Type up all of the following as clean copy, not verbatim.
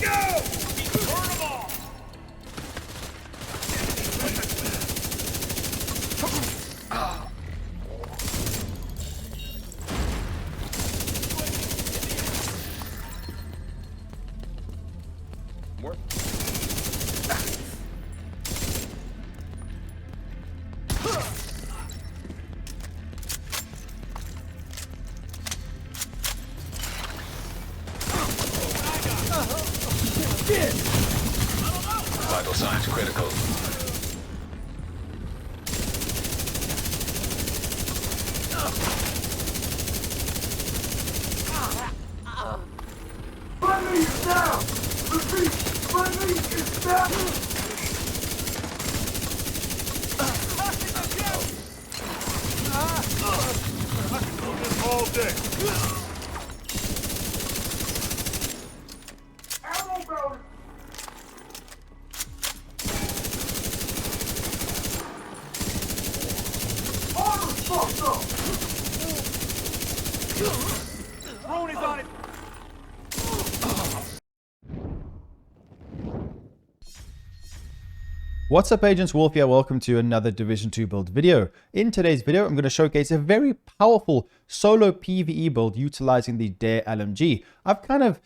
go! Burn them all! More. Vital signs critical. Friendly is down! Repeat, friendly is down! I can do this all day. Ammo belt! Armor's fucked up! Drone is on it. What's up, Agents? Wolf here. Welcome to another Division 2 build video. In today's video, I'm going to showcase a very powerful solo PVE build utilizing the Dare LMG. I've kind of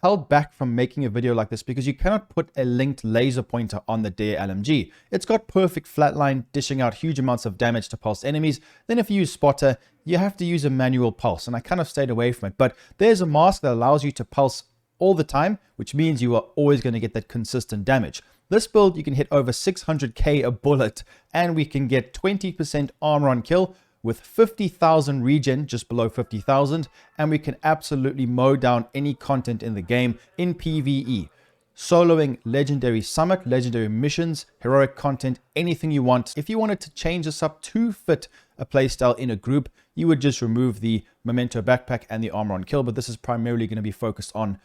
held back from making a video like this because you cannot put a linked laser pointer on the Dare LMG. It's got perfect flatline, dishing out huge amounts of damage to pulse enemies. Then if you use spotter, you have to use a manual pulse, and I kind of stayed away from it. But there's a mask that allows you to pulse all the time, which means you are always going to get that consistent damage. This build, you can hit over 600k a bullet, and we can get 20% armor on kill with 50,000 regen, just below 50,000, and we can absolutely mow down any content in the game in PvE. Soloing legendary summit, legendary missions, heroic content, anything you want. If you wanted to change this up to fit a playstyle in a group, you would just remove the memento backpack and the armor on kill, but this is primarily going to be focused on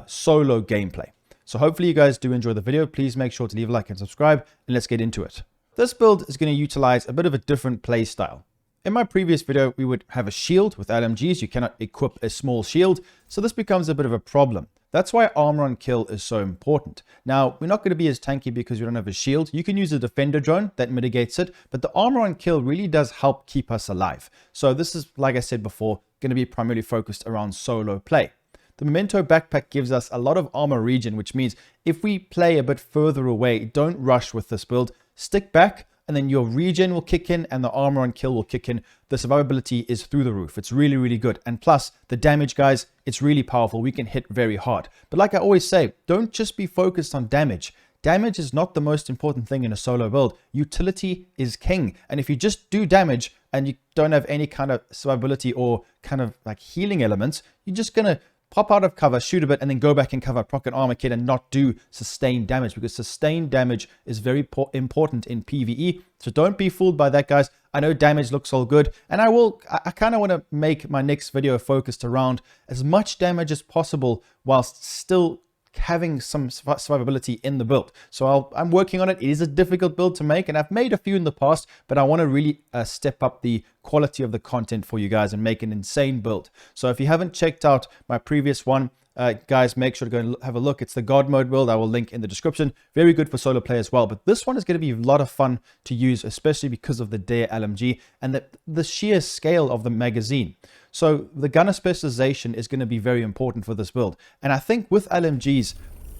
solo gameplay. So hopefully you guys do enjoy the video. Please make sure to leave a like and subscribe, and let's get into it. This build is going to utilize a bit of a different play style. In my previous video, we would have a shield with LMGs. You cannot equip a small shield, so this becomes a bit of a problem. That's why armor on kill is so important. Now, we're not going to be as tanky because we don't have a shield. You can use a defender drone that mitigates it, but the armor on kill really does help keep us alive. So this is, like I said before, going to be primarily focused around solo play. The memento backpack gives us a lot of armor regen, which means if we play a bit further away, don't rush with this build. Stick back, and then your regen will kick in and the armor on kill will kick in. The survivability is through the roof. It's really, really good. And plus, the damage, guys, it's really powerful. We can hit very hard. But like I always say, don't just be focused on damage. Damage is not the most important thing in a solo build. Utility is king. And if you just do damage and you don't have any kind of survivability or kind of like healing elements, you're just going to pop out of cover, shoot a bit, and then go back and cover pocket armor kit and not do sustained damage, because sustained damage is very important in PvE. So don't be fooled by that, guys. I know damage looks all good, and I kind of want to make my next video focused around as much damage as possible whilst still having some survivability in the build. So I'm working on it. It is a difficult build to make, and I've made a few in the past, but I want to really step up the quality of the content for you guys and make an insane build. So if you haven't checked out my previous one, guys, make sure to go and have a look. It's the God mode build. I will link in the description. Very good for solo play as well. But this one is going to be a lot of fun to use, especially because of the Dare LMG and the sheer scale of the magazine. So the gunner specialization is going to be very important for this build. And I think with LMGs,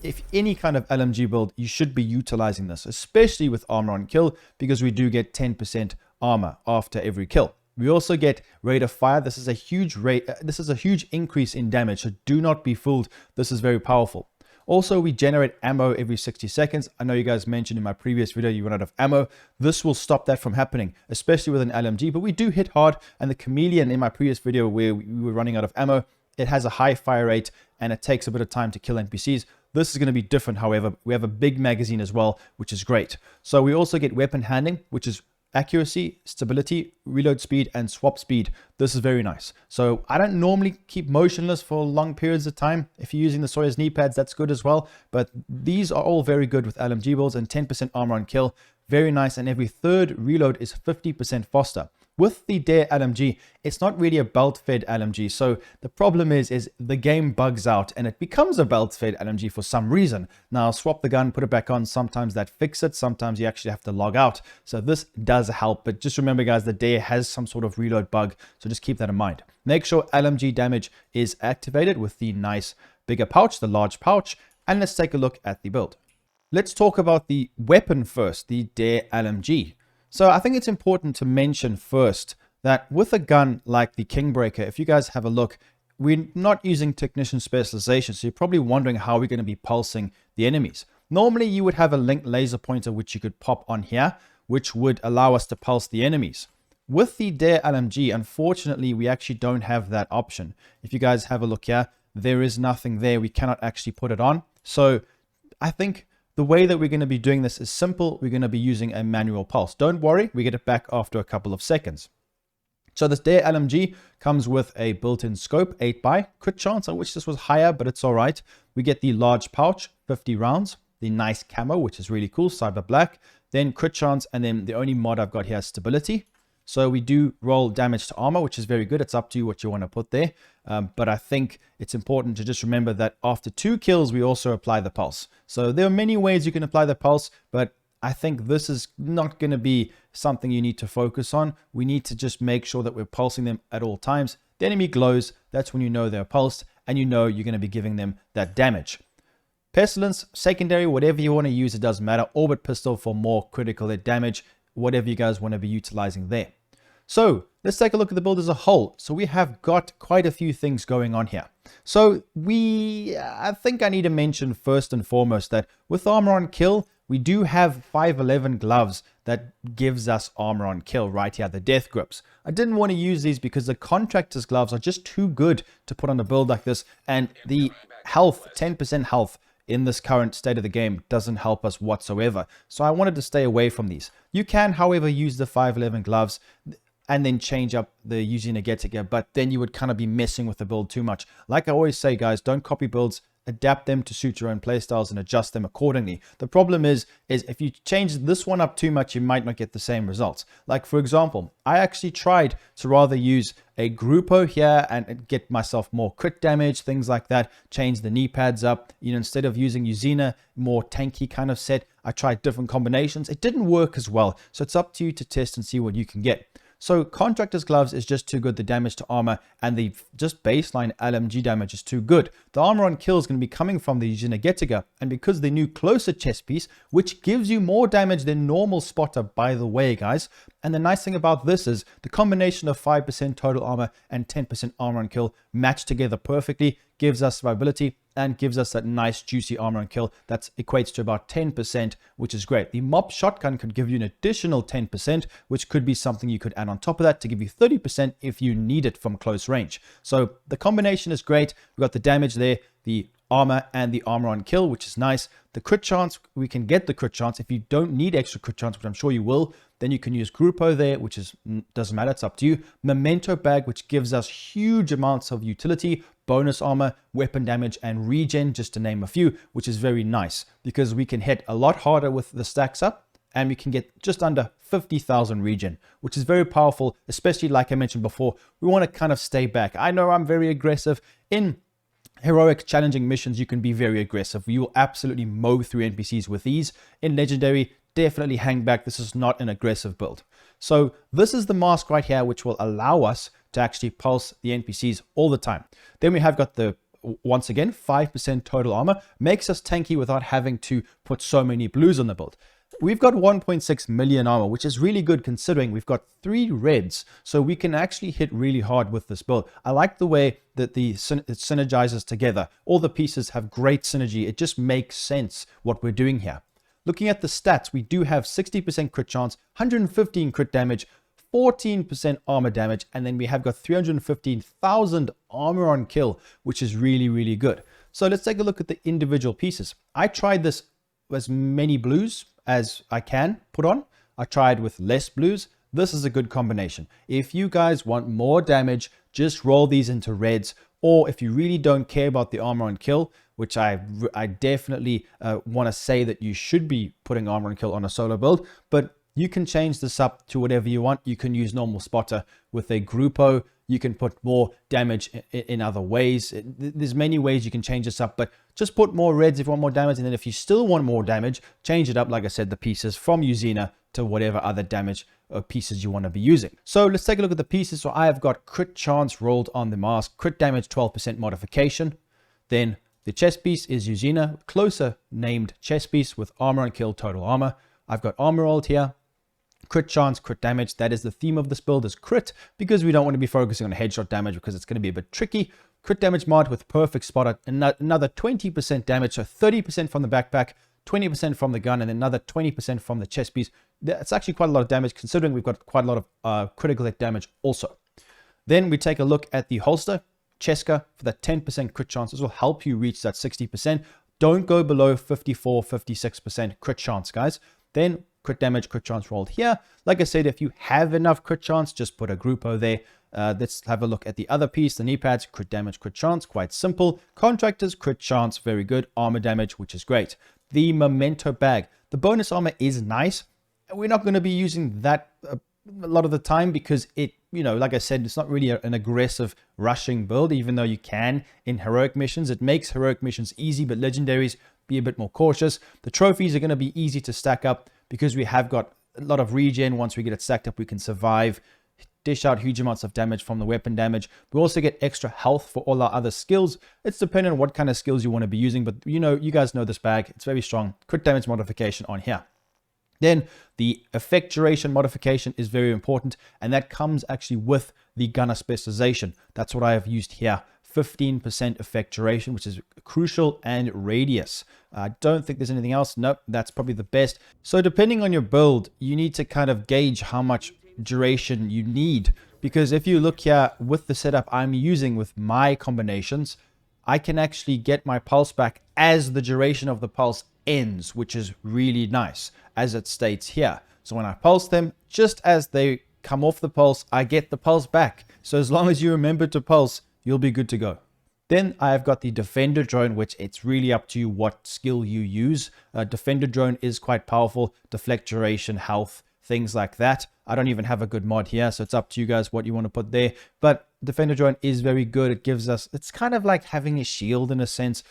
if any kind of LMG build, you should be utilizing this, especially with armor on kill, because we do get 10% armor after every kill. We also get rate of fire. This is a huge huge increase in damage, so do not be fooled. This is very powerful. Also, we generate ammo every 60 seconds. I know you guys mentioned in my previous video you run out of ammo. This will stop that from happening, especially with an LMG, but we do hit hard. And the Chameleon in my previous video where we were running out of ammo, it has a high fire rate and it takes a bit of time to kill NPCs. This is going to be different, however. We have a big magazine as well, which is great. So we also get weapon handling, which is accuracy, stability, reload speed, and swap speed. This is very nice. So I don't normally keep motionless for long periods of time. If you're using the Sawyer's knee pads, that's good as well. But these are all very good with LMG builds, and 10% armor on kill. Very nice. And every third reload is 50% faster. with the Dare LMG, it's not really a belt-fed LMG. So the problem is the game bugs out and it becomes a belt-fed LMG for some reason. Now swap the gun, put it back on. Sometimes that fixes it. Sometimes you actually have to log out. So this does help. But just remember, guys, the Dare has some sort of reload bug. So just keep that in mind. Make sure LMG damage is activated with the nice bigger pouch, the large pouch. And let's take a look at the build. Let's talk about the weapon first, the Dare LMG. So I think it's important to mention first that with a gun like the Kingbreaker, if you guys have a look, we're not using technician specialization. So you're probably wondering how we're going to be pulsing the enemies. Normally you would have a linked laser pointer, which you could pop on here, which would allow us to pulse the enemies. With the Dare LMG, unfortunately, we actually don't have that option. If you guys have a look here, there is nothing there. We cannot actually put it on. So I think the way that we're going to be doing this is simple. We're going to be using a manual pulse. Don't worry, we get it back after a couple of seconds. So this Dare LMG comes with a built-in scope, 8x, crit chance. I wish this was higher, but it's all right. We get the large pouch, 50 rounds, the nice camo, which is really cool, cyber black, then crit chance, and then the only mod I've got here is stability. So we do roll damage to armor, which is very good. It's up to you what you want to put there. But I think it's important to just remember that after 2 kills, we also apply the pulse. So there are many ways you can apply the pulse, but I think this is not going to be something you need to focus on. We need to just make sure that we're pulsing them at all times. The enemy glows. That's when you know they're pulsed and you know you're going to be giving them that damage. Pestilence, secondary, whatever you want to use, it doesn't matter. Orbit pistol for more critical hit damage, whatever you guys want to be utilizing there. So let's take a look at the build as a whole. So we have got quite a few things going on here. So I think I need to mention first and foremost that with armor on kill, we do have 511 gloves that gives us armor on kill right here, the death grips. I didn't want to use these because the contractor's gloves are just too good to put on a build like this. And the health, 10% health in this current state of the game doesn't help us whatsoever. So I wanted to stay away from these. You can, however, use the 511 gloves and then change up the using a get-together, but then you would kind of be messing with the build too much. Like I always say, guys, don't copy builds, adapt them to suit your own playstyles and adjust them accordingly. The problem is if you change this one up too much, you might not get the same results. Like for example, I actually tried to rather use a Grupo here and get myself more crit damage, things like that, change the knee pads up. You know, instead of using Uzina, more tanky kind of set, I tried different combinations. It didn't work as well. So it's up to you to test and see what you can get. So Contractor's Gloves is just too good. The damage to armor and the just baseline LMG damage is too good. The armor on kill is going to be coming from the Jinagetiga, and because the new closer chest piece, which gives you more damage than normal spotter, by the way, guys. And the nice thing about this is the combination of 5% total armor and 10% armor on kill match together perfectly, gives us survivability and gives us that nice juicy armor on kill that equates to about 10%, which is great. The mop shotgun could give you an additional 10%, which could be something you could add on top of that to give you 30% if you need it from close range. So the combination is great. We've got the damage there, the armor and the armor on kill, which is nice. The crit chance, we can get the crit chance. If you don't need extra crit chance, which I'm sure you will, then you can use Grupo there, which is doesn't matter, it's up to you. Memento bag, which gives us huge amounts of utility, bonus armor, weapon damage, and regen, just to name a few, which is very nice because we can hit a lot harder with the stacks up and we can get just under 50,000 regen, which is very powerful, especially like I mentioned before, we want to kind of stay back. I know I'm very aggressive. In heroic challenging missions, you can be very aggressive. You will absolutely mow through NPCs with these. In legendary, definitely hang back. This is not an aggressive build. So this is the mask right here, which will allow us to actually pulse the NPCs all the time. Then we have got the, once again, 5% total armor, makes us tanky without having to put so many blues on the build. We've got 1.6 million armor, which is really good considering we've got 3 reds, so we can actually hit really hard with this build. I like the way that it synergizes together. All the pieces have great synergy. It just makes sense what we're doing here. Looking at the stats, we do have 60% crit chance, 115 crit damage, 14% armor damage, and then we have got 315,000 armor on kill, which is really, really good. So let's take a look at the individual pieces. I tried this as many blues as I can put on. I tried with less blues. This is a good combination. If you guys want more damage, just roll these into reds, or if you really don't care about the armor on kill, which I definitely want to say that you should be putting armor on kill on a solo build, but You can change this up to whatever you want. You can use normal spotter with a Grupo. You can put more damage in other ways. There's many ways you can change this up, but just put more reds if you want more damage. And then if you still want more damage, change it up, like I said, the pieces from Uzina to whatever other damage or pieces you want to be using. So let's take a look at the pieces. So I have got crit chance rolled on the mask, crit damage 12% modification. Then the chest piece is Uzina, closer named chest piece with armor on kill, total armor. I've got armor rolled here. Crit chance, crit damage. That is the theme of this build, is crit, because we don't want to be focusing on headshot damage because it's going to be a bit tricky. Crit damage mod with perfect spotter, another 20% damage, so 30% from the backpack, 20% from the gun, and another 20% from the chest piece. That's actually quite a lot of damage, considering we've got quite a lot of critical hit damage also. Then we take a look at the holster, Cheska, for that 10% crit chance. This will help you reach that 60%. Don't go below 54, 56% crit chance, guys. Then crit damage, crit chance rolled here. Like I said, if you have enough crit chance, just put a Grupo there. Let's have a look at the other piece, the knee pads, crit damage, crit chance, quite simple. Contractors, crit chance, very good. Armor damage, which is great. The memento bag, the bonus armor is nice. We're not going to be using that a lot of the time because it, you know, like I said, it's not really an aggressive rushing build, even though you can in heroic missions. It makes heroic missions easy, but legendaries, be a bit more cautious. The trophies are going to be easy to stack up because we have got a lot of regen. Once we get it stacked up, we can survive, dish out huge amounts of damage from the weapon damage. We also get extra health for all our other skills. It's dependent on what kind of skills you want to be using, but you know, you guys know this bag. It's very strong. Crit damage modification on here. Then the effect duration modification is very important, and that comes actually with the gunner specialization. That's what I have used here. 15% effect duration, which is crucial, and radius. I don't think there's anything else. Nope, that's probably the best. So depending on your build, you need to kind of gauge how much duration you need, because if you look here with the setup I'm using with my combinations, I can actually get my pulse back as the duration of the pulse ends, which is really nice, as it states here. So when I pulse them, just as they come off the pulse, I get the pulse back. So as long as you remember to pulse, you'll be good to go. Then I've got the Defender Drone, which it's really up to you what skill you use. Defender Drone is quite powerful, deflect duration, health, things like that. I don't even have a good mod here, so it's up to you guys what you want to put there. But Defender Drone is very good. It gives us, it's kind of like having a shield in a sense.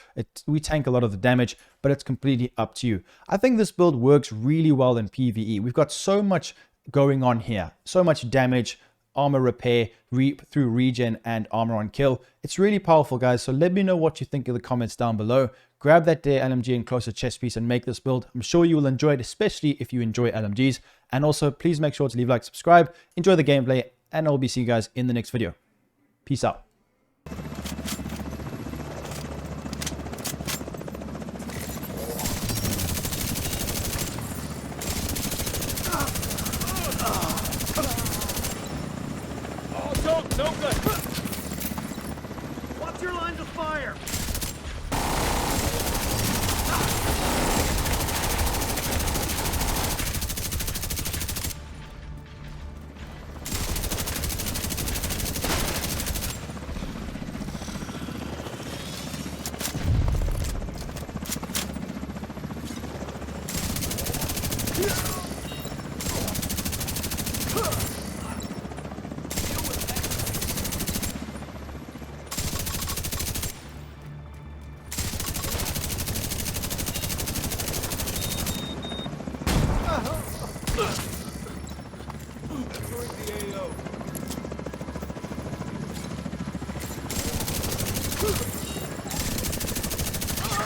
We tank a lot of the damage, but it's completely up to you. I think this build works really well in PvE. We've got so much going on here, so much damage, armor repair through regen, and armor on kill. It's really powerful, guys. So let me know what you think in the comments down below. Grab that Dare LMG and closer chest piece and make this build. I'm sure you will enjoy it, especially if you enjoy LMGs. And also, please make sure to leave a like, subscribe, enjoy the gameplay, and I'll be seeing you guys in the next video. Peace out. No good. What's your lines of fire?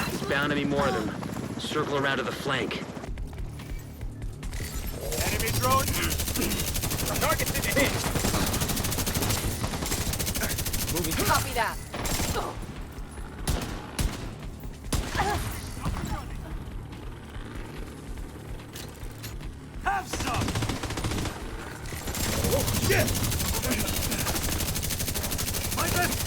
There's bound to be more of them. Circle around to the flank. Enemy drone. Target's in the hit. Moving. Copy that. Have some. Oh shit! My best.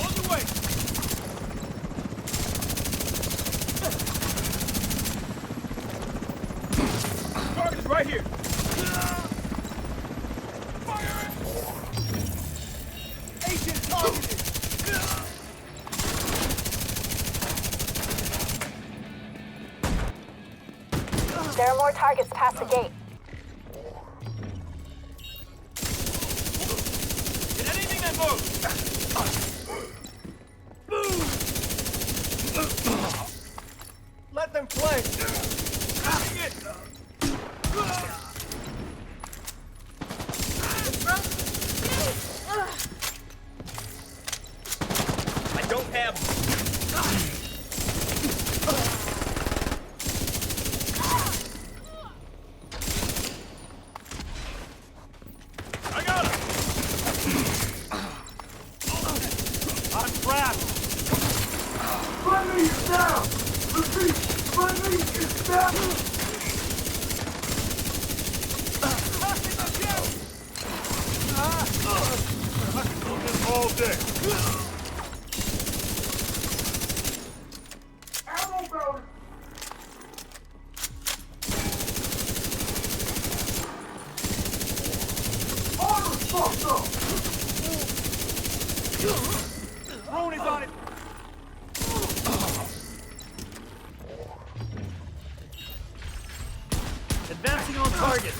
On the way. There are more targets past the gate. Hit anything that moves! Let them play! I don't have... I got him! I'm trapped! Friendly is down! Repeat, friendly is down! I can do this all day. Ammo bounty! Armor fucked up! Drone is on it! Advancing on target.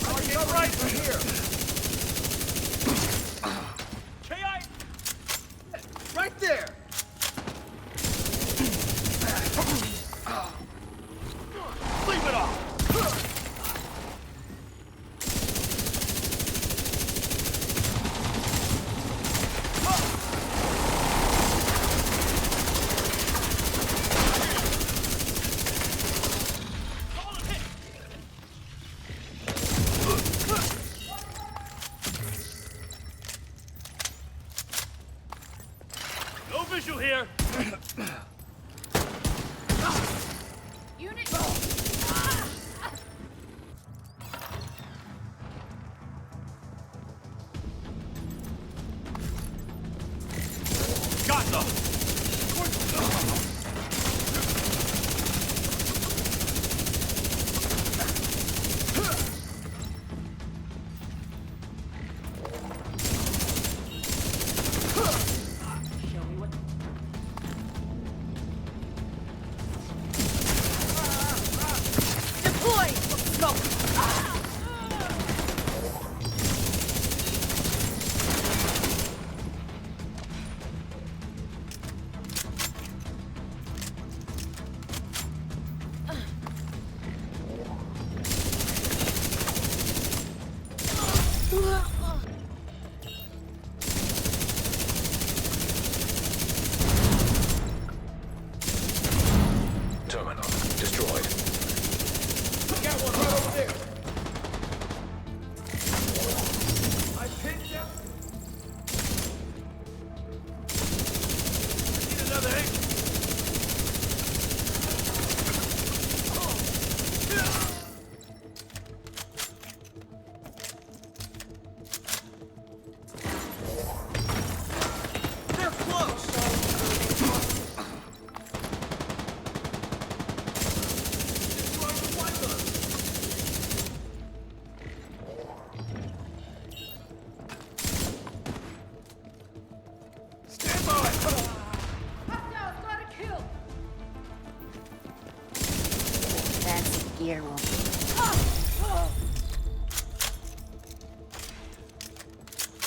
Target right here. KI. Right there. Leave it off! No visual here! Unit. Got them! Deploy. Go. Terminal destroyed. Got one right over there! I picked him! Need another hit! They're close! Stand by! Fancy gear will.